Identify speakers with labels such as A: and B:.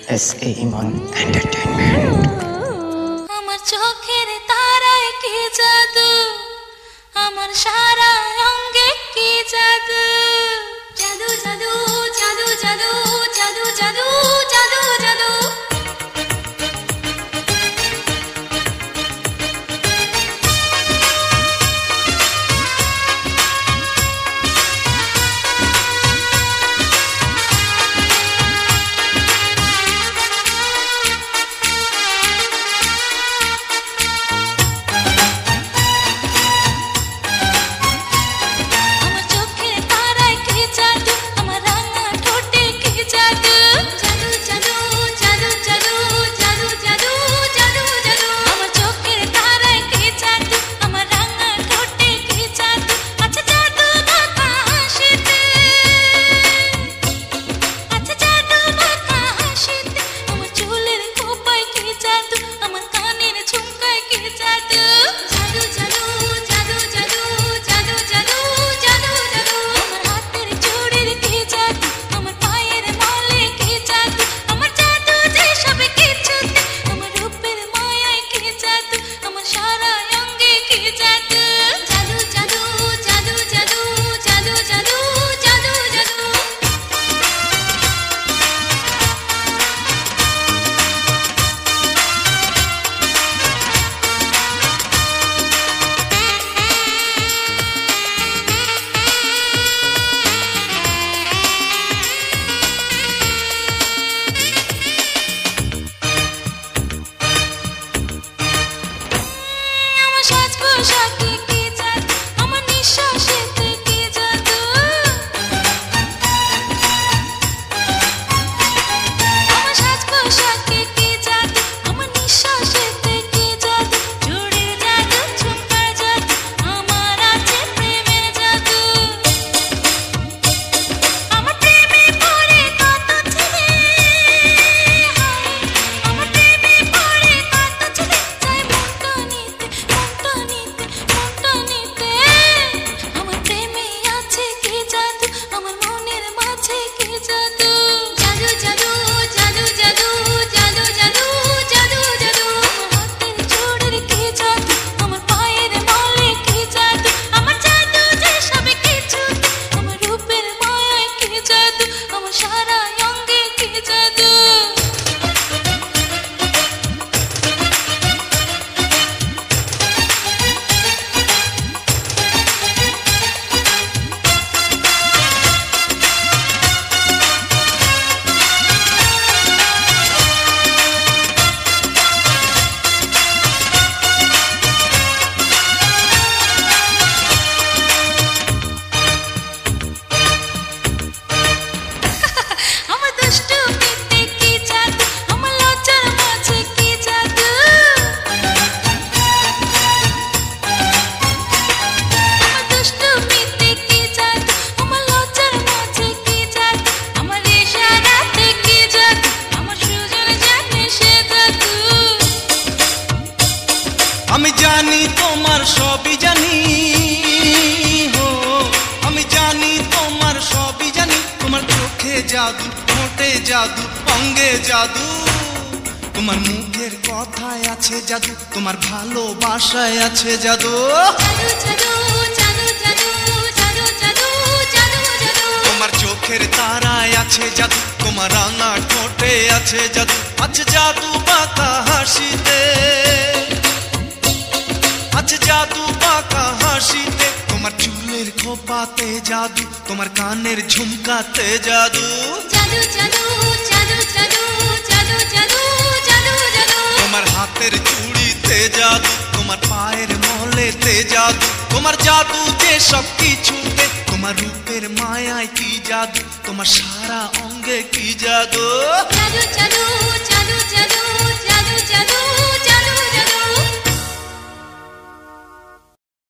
A: SA ইমন entertainment.
B: আমার চোখের তারায় কি জাদু, আমার সারা অঙ্গে কি জাদু, জাদু জাদু জাদু জাদু জাদু জাদু জাদু জাদু।
C: আমি জানি তোমার সবই জানি, আমি জানি তোমার সবই জানি। তোমার চোখে জাদু, ঠোঁটে জাদু, অঙ্গে জাদু, তোমার মুখের কথায় আছে জাদু, তোমার ভালোবাসায় আছে জাদু। তোমার চোখের তারায় আছে জাদু, তোমার রাঙা ঠোঁটে আছে জাদু, আছে জাদু বাঁকা হাসিতে, আছে জাদু বাঁকা হাসিতে। তোমার চুলের খোপাতে জাদু, তোমার কানের ঝুমকাতে জাদু, তোমার হাতের চুড়িতে জাদু, তোমার পায়ের মলেতে জাদু, তোমার জাদু যে সব কিছুতে। তোমার রূপের মায়ায় কি জাদু, তোমার সারা অঙ্গে কি জাদু।